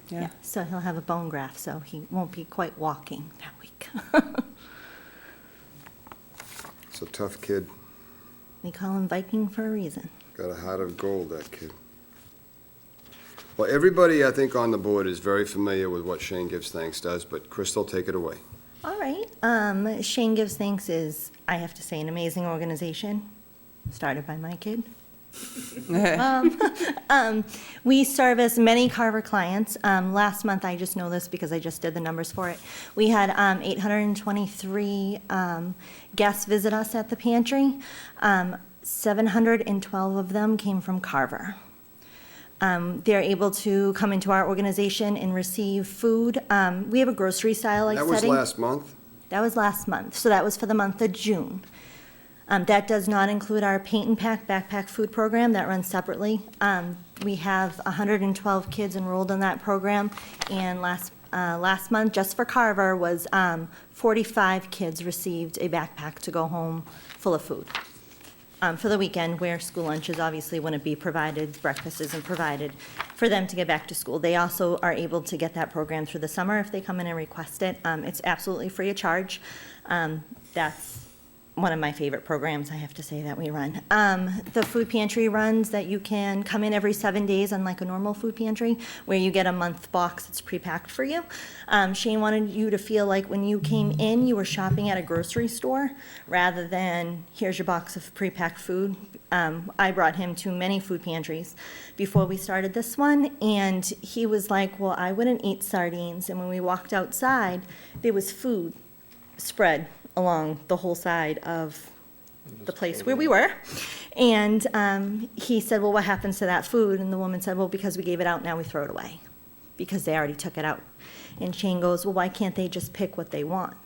Yeah, Yeah. so he'll have a bone graft, so he won't be quite walking that week. it's a tough kid. We call him Viking for a reason. Got a heart of gold, that kid. Well, everybody, I think, on the board is very familiar with what Shane Gives Thanks does, but Crystal, take it away. All right. Shane Gives Thanks is, I have to say, an amazing organization, started by my kid. We service many Carver clients. Last month, I just know this because I just did the numbers for it. We had 823 guests visit us at the pantry. 712 of them came from Carver. They're able to come into our organization and receive food. We have a grocery style like That was setting. last month? That was last month, so that was for the month of June. That does not include our Paint and Pack backpack food program, that runs separately. We have 112 kids enrolled in that program, and last month, just for Carver, was 45 kids received a backpack to go home full of food. For the weekend, where school lunches obviously wouldn't be provided, breakfast isn't provided, for them to get back to school. They also are able to get that program through the summer if they come in and request it. It's absolutely free of charge. That's one of my favorite programs, I have to say, that we run. The food pantry runs that you can come in every 7 days, unlike a normal food pantry, where you get a month box that's pre-packed for you. Shane wanted you to feel like when you came in, you were shopping at a grocery store, rather than, here's your box of pre-packed food. I brought him to many food pantries before we started this one, and he was like, well, I wouldn't eat sardines. And when we walked outside, there was food spread along the whole side of the place where we were. And he said, well, what happens to that food? And the woman said, well, because we gave it out, now we throw it away, because they already took it out. And Shane goes, well, why can't they just pick what they want?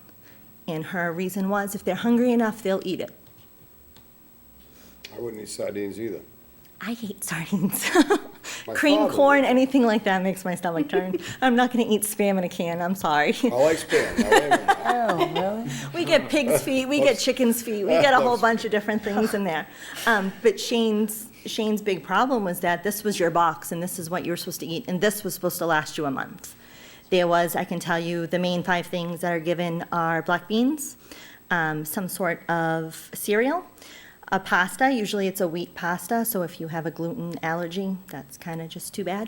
And her reason was, if they're hungry enough, they'll eat it. I wouldn't eat sardines either. I hate sardines. My Cream father corn, would. anything like that makes my stomach turn. I'm not gonna eat Spam in a can, I'm sorry. I like Spam. Now, wait a minute. Oh, really? We get pig's feet, we get chicken's feet, we get a whole bunch of different things in there. But Shane's big problem was that this was your box, and this is what you were supposed to eat, and this was supposed to last you a month. There was, I can tell you, the main 5 things that are given are black beans, some sort of cereal, a pasta, usually it's a wheat pasta, so if you have a gluten allergy, that's kind of just too bad.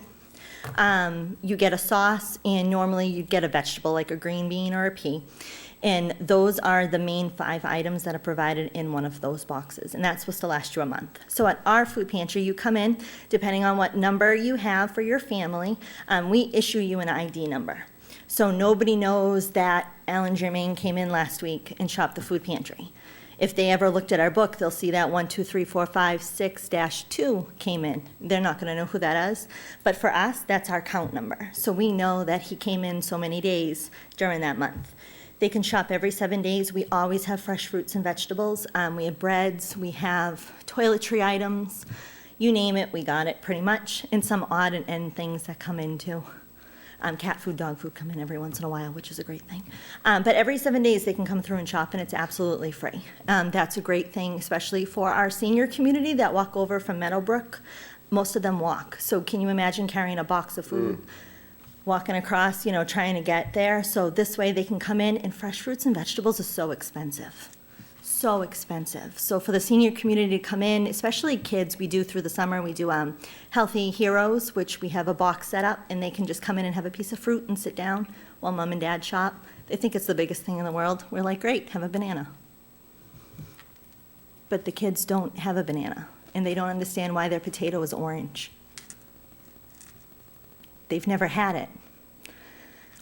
You get a sauce, and normally you'd get a vegetable, like a green bean or a pea. And those are the main 5 items that are provided in one of those boxes, and that's supposed to last you a month. So at our food pantry, you come in, depending on what number you have for your family, we issue you an ID number. So nobody knows that Alan Germain came in last week and shopped the food pantry. If they ever looked at our book, they'll see that 1, 2, 3, 4, 5, 6-2 came in. They're not gonna know who that is, but for us, that's our count number. So we know that he came in so many days during that month. They can shop every 7 days. We always have fresh fruits and vegetables. We have breads, we have toiletry items, you name it, we got it pretty much, and some odd and end things that come in too. Cat food, dog food come in every once in a while, which is a great thing. But every 7 days, they can come through and shop, and it's absolutely free. That's a great thing, especially for our senior community that walk over from Meadowbrook. Most of them walk. So can you imagine carrying a box of food, walking across, trying to get there? So this way, they can come in, and fresh fruits and vegetables are so expensive. so expensive. So for the senior community to come in, especially kids, we do through the summer, we do Healthy Heroes, which we have a box set up, and they can just come in and have a piece of fruit and sit down while mom and dad shop. They think it's the biggest thing in the world. We're like, great, have a banana. But the kids don't have a banana, and they don't understand why their potato is orange. They've never had it.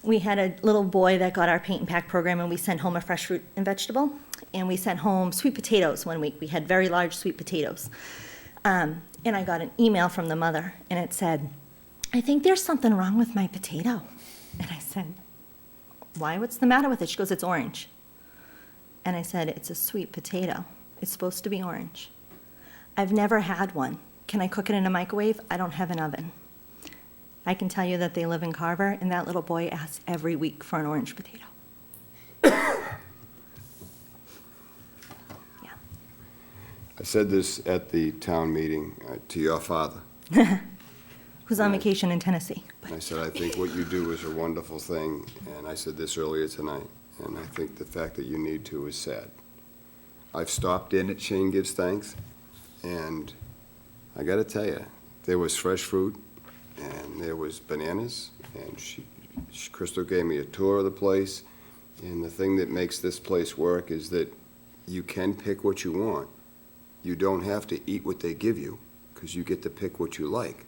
We had a little boy that got our paint and pack program, and we sent home a fresh fruit and vegetable, and we sent home sweet potatoes one week. We had very large sweet potatoes. And I got an email from the mother, and it said, I think there's something wrong with my potato. And I said, why? What's the matter with it? She goes, it's orange. And I said, it's a sweet potato. It's supposed to be orange. I've never had one. Can I cook it in a microwave? I don't have an oven. I can tell you that they live in Carver, and that little boy asks every week for an orange potato. Yeah. I said this at the town meeting to your father. Who's on vacation in Tennessee. And I said, I think what you do is a wonderful thing, and I said this earlier tonight, and I think the fact that you need to is sad. I've stopped in at Shane Gives Thanks, and I gotta tell you, there was fresh fruit, and there was bananas, and Crystal gave me a tour of the place, and the thing that makes this place work is that you can pick what you want. You don't have to eat what they give you, because you get to pick what you like.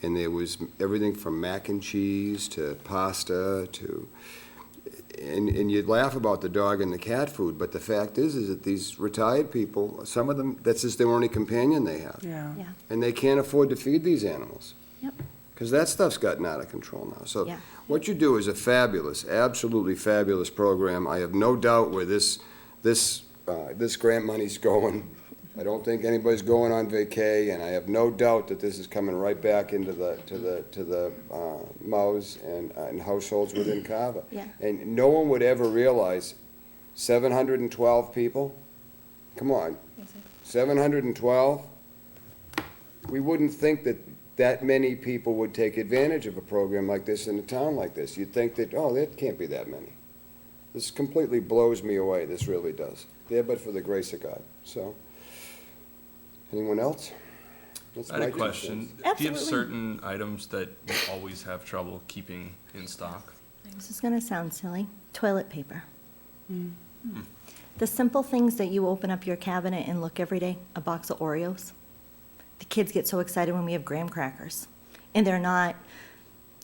And there was everything from mac and cheese to pasta to, and you'd laugh about the dog and the cat food, but the fact is that these retired people, some of them, that's just their only companion they have. Yeah. Yeah. And they can't afford to feed these animals. Yep. Because that stuff's gotten out of control now. So Yeah. what you do is a fabulous, absolutely fabulous program. I have no doubt where this grant money's going. I don't think anybody's going on vacay, and I have no doubt that this is coming right back into the mouths and households within Carver. Yeah. And no one would ever realize 712 people? Come on, 712? We wouldn't think that many people would take advantage of a program like this in a town like this. You'd think that, oh, there can't be that many. This completely blows me away, this really does. There but for the grace of God, so. Anyone else? That's I had my a 2 question. cents. Do you have Absolutely. certain items that you always have trouble keeping in stock? This is gonna sound silly. Toilet paper. The simple things that you open up your cabinet and look every day, a box of Oreos. The kids get so excited when we have graham crackers. And they're not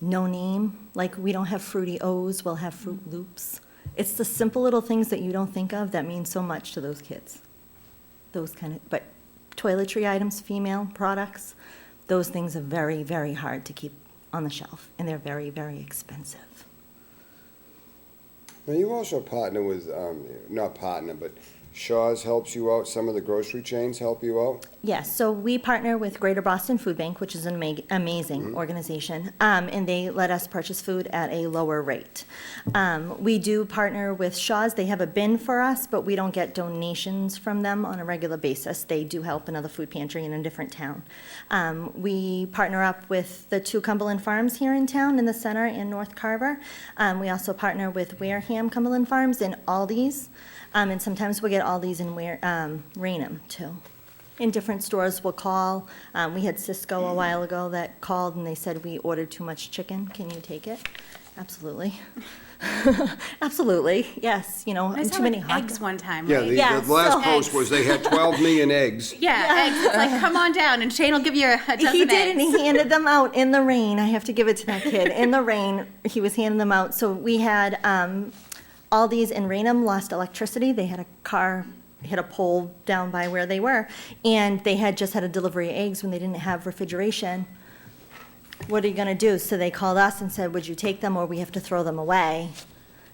no name, like we don't have Fruity O's, we'll have Fruit Loops. It's the simple little things that you don't think of that mean so much to those kids. Those kind of, but toiletry items, female products, those things are very, very hard to keep on the shelf, and they're very, very expensive. Now, you also partner with, not partner, but Shaw's helps you out, some of the grocery chains help you out? Yes, so we partner with Greater Boston Food Bank, which is an amazing organization, and they let us purchase food at a lower rate. We do partner with Shaw's. They have a bin for us, but we don't get donations from them on a regular basis. They do help another food pantry in a different town. We partner up with the 2 Cumberland Farms here in town, in the center in North Carver. We also partner with Wareham Cumberland Farms and Aldi's. And sometimes we'll get Aldi's and Raynham, too. In different stores, we'll call. We had Cisco a while ago that called, and they said, we ordered too much chicken. Can you take it? Absolutely. Absolutely, yes, you know, I saw too many like hot eggs one time, Yeah, right? Yeah, the last so- post was they had 12 million eggs. Yeah, eggs. It's like, come on down, and Shane will give you a dozen He did, and eggs. he handed them out in the rain. I have to give it to that kid. In the rain, he was handing them out. So we had Aldi's and Raynham lost electricity. They had a car hit a pole down by where they were, and they had just had a delivery of eggs when they didn't have refrigeration. What are you gonna do? So they called us and said, would you take them, or we have to throw them away?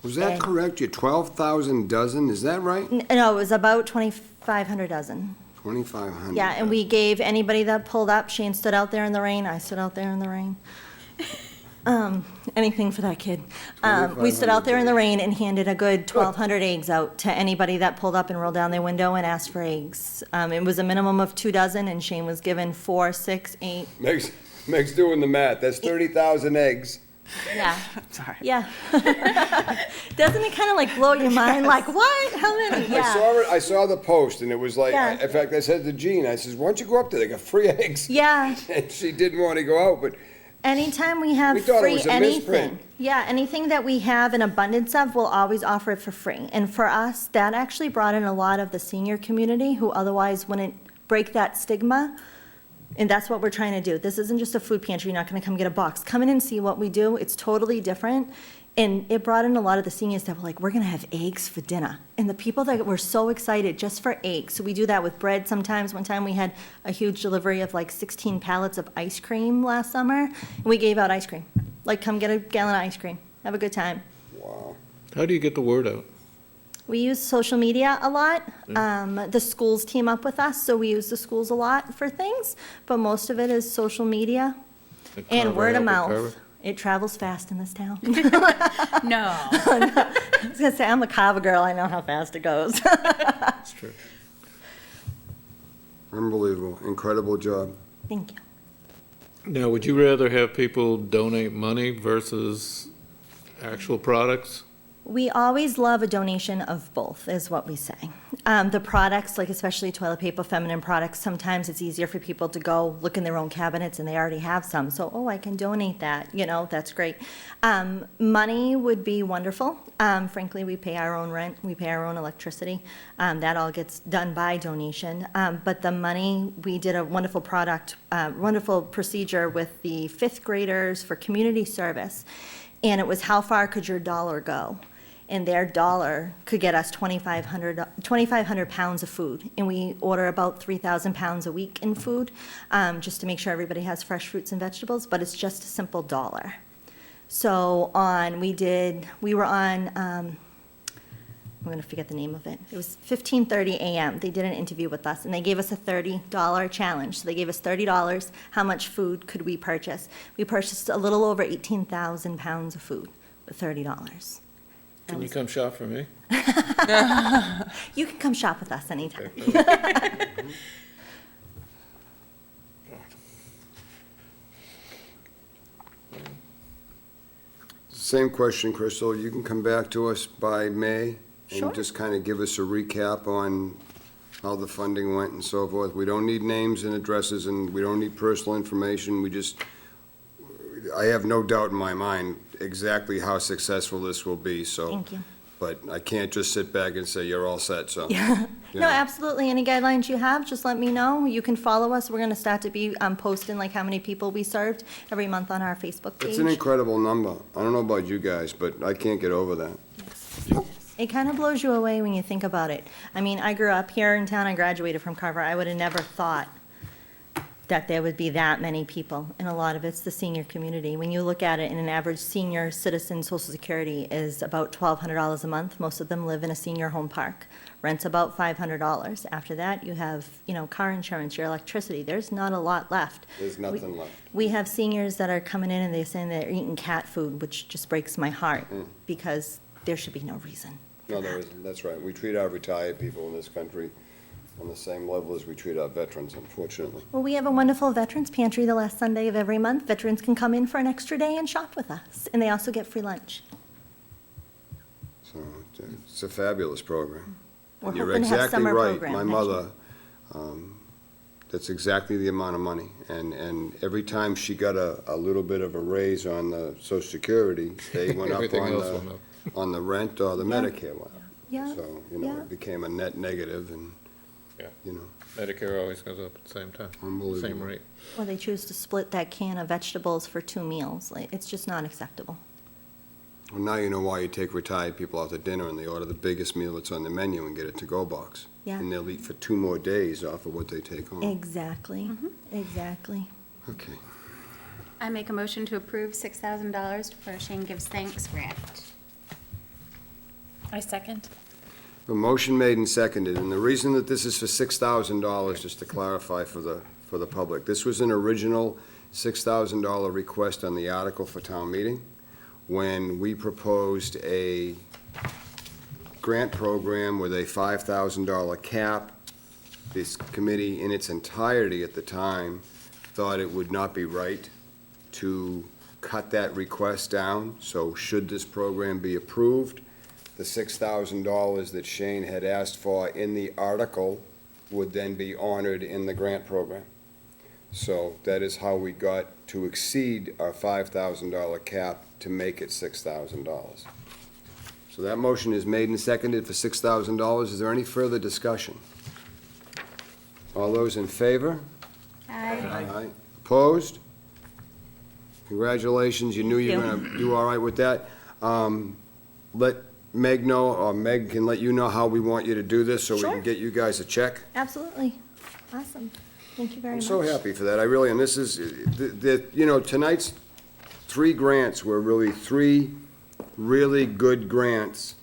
Was that And- correct? You 12,000 dozen, is that right? No, it was about 2,500 dozen. 2,500. Yeah, and we gave anybody that pulled up, Shane stood out there in the rain, I stood out there in the rain. Anything for that kid. We stood out there in the rain and handed a good 1,200 eggs out to anybody that pulled up and rolled down their window and asked for eggs. It was a minimum of 2 dozen, and Shane was given 4, 6, 8. Meg's doing the math. That's 30,000 eggs. Yeah, Sorry. yeah. Doesn't it kind of like blow your mind? Like, what? How many? I Yeah. saw it, I saw the post, and it was like, Yeah. in fact, I said to Jean, I says, why don't you go up there, they got free eggs. Yeah. And she didn't want to go out, but Anytime we have We thought it free was a anything. misprint. Yeah, anything that we have an abundance of, we'll always offer it for free. And for us, that actually brought in a lot of the senior community who otherwise wouldn't break that stigma. And that's what we're trying to do. This isn't just a food pantry, you're not gonna come get a box. Come in and see what we do, it's totally different. And it brought in a lot of the seniors that were like, we're gonna have eggs for dinner. And the people that were so excited just for eggs. So we do that with bread sometimes. One time we had a huge delivery of like 16 pallets of ice cream last summer. And we gave out ice cream. Like, come get a gallon of ice cream, have a good time. wow. How do you get the word out? We use social media a lot. The schools team up with us, so we use the schools a lot for things. But most of it is social media Did and Carver word of help with mouth. Carver? It travels fast in this town. No. I was gonna say, I'm a Carver girl, I know how fast it goes. That's true. Unbelievable, incredible job. Thank you. Now, would you rather have people donate money versus actual products? We always love a donation of both, is what we say. The products, like especially toilet paper, feminine products, sometimes it's easier for people to go look in their own cabinets and they already have some. So, oh, I can donate that, that's great. Money would be wonderful. Frankly, we pay our own rent, we pay our own electricity. That all gets done by donation. But the money, we did a wonderful wonderful procedure with the fifth graders for community service. And it was how far could your dollar go? And their dollar could get us 2,500 pounds of food. And we order about 3,000 pounds a week in food, just to make sure everybody has fresh fruits and vegetables, but it's just a simple dollar. So we were on, I'm gonna forget the name of it. It was 15:30 a.m. They did an interview with us, and they gave us a $30 challenge. So they gave us $30. How much food could we purchase? We purchased a little over 18,000 pounds of food with $30. Can you come shop for me? You can come shop with us anytime. Same question, Crystal, you can come back to us by May Sure. and just kind of give us a recap on how the funding went and so forth. We don't need names and addresses, and we don't need personal information, I have no doubt in my mind exactly how successful this will be, so. Thank you. But I can't just sit back and say, you're all set, so. Yeah. Yeah. No, absolutely. Any guidelines you have, just let me know. You can follow us. We're going to start to be posting like how many people we served every month on our Facebook page. It's an incredible number. I don't know about you guys, but I can't get over that. It kind of blows you away when you think about it. I mean, I grew up here in town. I graduated from Carver. I would have never thought that there would be that many people, and a lot of it's the senior community. When you look at it, and an average senior citizen Social Security is about $1,200 a month. Most of them live in a senior home park. Rent's about $500. After that, you have, car insurance, your electricity. There's not a lot left. There's nothing left. We have seniors that are coming in and they're saying they're eating cat food, which just breaks my heart, because there should be no reason. No, there isn't. That's right. We treat our retired people in this country on the same level as we treat our veterans, unfortunately. Well, we have a wonderful veterans pantry the last Sunday of every month. Veterans can come in for an extra day and shop with us, and they also get free lunch. So it's a fabulous program. We're And you're hoping to have exactly summer right. program My next mother, that's exactly the amount of money. And every time she got a little bit of a raise on the Social Security, they went up Everything else went up. on the rent or the Medicare one. Yeah, So, yeah. it became a net negative and, Yeah. Medicare always goes up at the same time, Unbelievable. same rate. Or they choose to split that can of vegetables for 2 meals. Like, it's just not acceptable. well, now you know why you take retired people out to dinner and they order the biggest meal that's on the menu and get a to-go box. Yeah. And they'll eat for 2 more days off of what they take home. Exactly, exactly. Okay. I make a motion to approve $6,000 for Shane Gives Thanks grant. I second. A motion made and seconded, and the reason that this is for $6,000, just to clarify for the public, this was an original $6,000 request on the article for town meeting, when we proposed a grant program with a $5,000 cap. This committee, in its entirety at the time, thought it would not be right to cut that request down, so should this program be approved, the $6,000 that Shane had asked for in the article would then be honored in the grant program. So that is how we got to exceed our $5,000 cap to make it $6,000. So that motion is made and seconded for $6,000. Is there any further discussion? All those in favor? Aye. Opposed? Congratulations, you knew you were gonna do all right with that. Let Meg know, or Meg can let you know how we want you to do this, so we Sure. can get you guys a check. Absolutely. Awesome. Thank you very I'm much. so happy for that, I really, and this is, you know, tonight's three grants were really three really good grants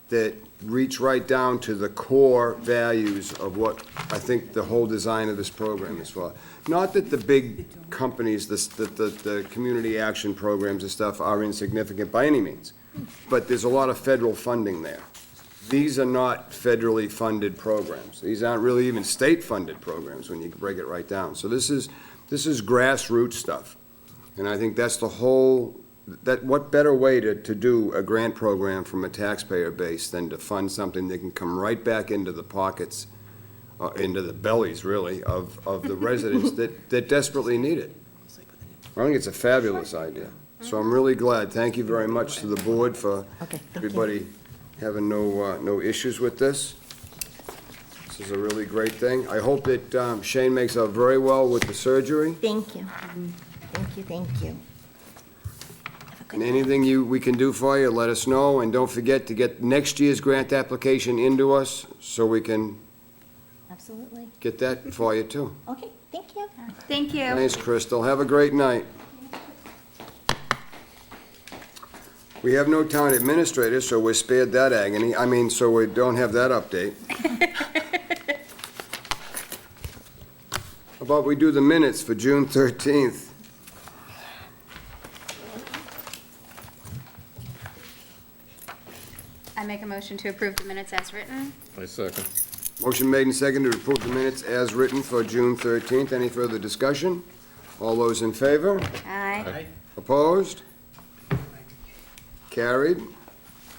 that reach right down to the core values of what I think the whole design of this program is for. Not that the big companies, the community action programs and stuff are insignificant by any means, but there's a lot of federal funding there. These are not federally funded programs. These aren't really even state-funded programs when you break it right down. So this is grassroots stuff. And I think that's the whole, what better way to do a grant program from a taxpayer base than to fund something that can come right back into the pockets, into the bellies, really, of the residents that desperately need it. I think it's a fabulous idea. So I'm really glad. Thank you very much to the board for everybody having no issues with this. This is a really great thing. I hope that Shane makes out very well with the surgery. Thank you. Thank you, thank you. And anything we can do for you, let us know. And don't forget to get next year's grant application into us so we can Absolutely. get that for you too. Okay, thank you. Thank you. Thanks, Crystal. Have a great night. We have no town administrator, so we're spared that agony. So we don't have that update. How about we do the minutes for June 13th? I make a motion to approve the minutes as written. I second. Motion made and seconded to approve the minutes as written for June 13th. Any further discussion? All those in favor? Aye. Opposed? Carried.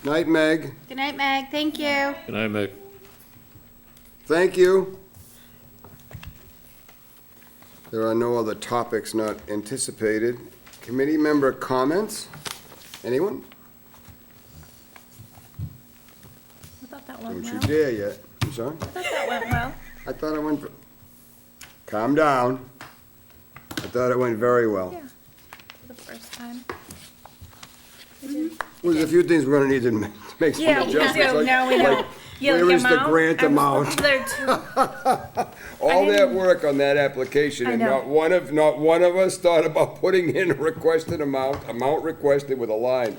Night, Meg. Good night, Meg. Thank you. Good night, Mick. Thank you. There are no other topics not anticipated. Committee member comments? Anyone? I thought that went Don't well. you dare yet. I'm sorry? I thought that went well. I thought it went, calm down. I thought it went very well. Yeah, for the first time. I did. Well, there's a few things we're gonna need to make some Yeah, we adjustments. do. like- Now we know. like, Where is the grant amount? There too. All that didn't- work on that application, I and know. not one of us thought about putting in a requested amount requested with a line.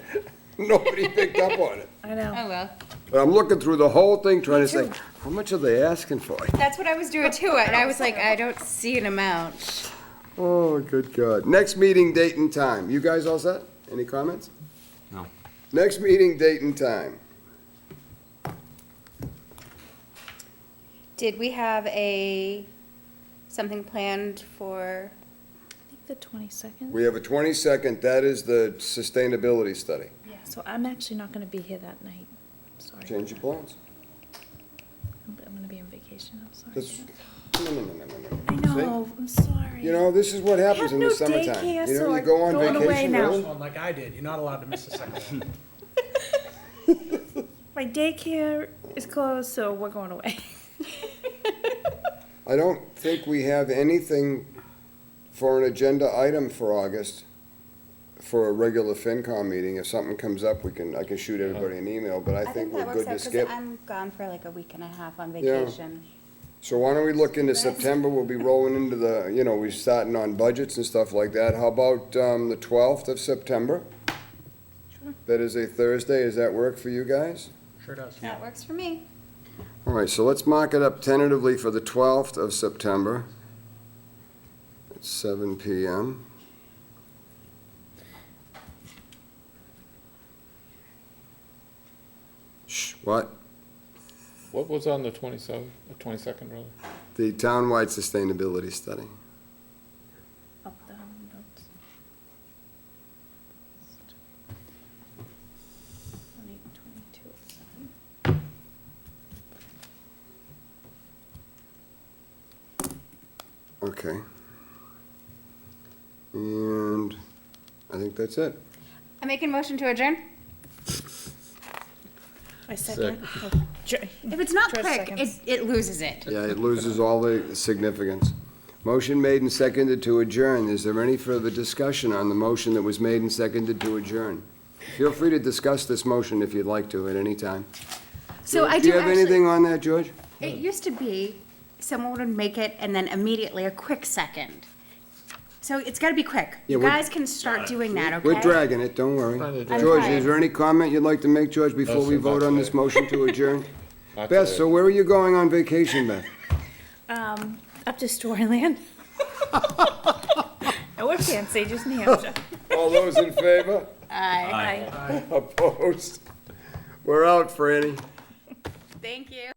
Nobody picked up on it. I know. Oh, well. But I'm looking through the whole thing, trying to say, how much are they asking for? That's what I was doing too, and I was like, I don't see an amount. Oh, good God. Next meeting date and time. You guys all set? Any comments? No. Next meeting date and time. Did we have something planned for, I think the 22nd. We have a 22nd, that is the sustainability study. Yeah, so I'm actually not going to be here that night. Sorry. Change your plans. I'm going to be on vacation. I'm sorry. That's- No. I know. I'm sorry. You know, this is what happens have in the no summertime. daycare, You know, so you go on I'm going away vacation now. early. One like I did, you're not allowed to miss a second one. My daycare is closed, so we're going away. I don't think we have anything for an agenda item for August, for a regular FinCom meeting. If something comes up, I can shoot everybody an email, but I think we're good to skip. I'm gone for like a week and a half on Yeah. vacation. So why don't we look into September? We'll be rolling into we're starting on budgets and stuff like that. How about the 12th of September? Sure. That is a Thursday. Does that work for you guys? Sure does. That works for me. All right, so let's mark it up tentatively for the 12th of September at 7 PM. Shh, what? What was on the 27th, the 22nd, rather? The townwide sustainability study. Up the notes. 28, 22, Okay. And I think that's it. I make a motion to adjourn? I second. If it's not George quick, seconds. it loses it. Yeah, it loses all the significance. Motion made and seconded to adjourn. Is there any further discussion on the motion that was made and seconded to adjourn? Feel free to discuss this motion if you'd like to at any time. So I Do do you have actually, anything on that, George? it used to be someone would make it and then immediately a quick second. So it's gotta be quick. Yeah, You we're- guys can start doing that, okay? We're dragging it, don't worry. Trying to do I'm George, trying. is there any comment you'd like to make, George, before we Not vote on this today. motion to adjourn? Not Beth, today. so where are you going on vacation, Beth? Up to Storyland. And we're fancy, just New Hampshire. All those in favor? Aye. Opposed? We're out, Franny. Thank you.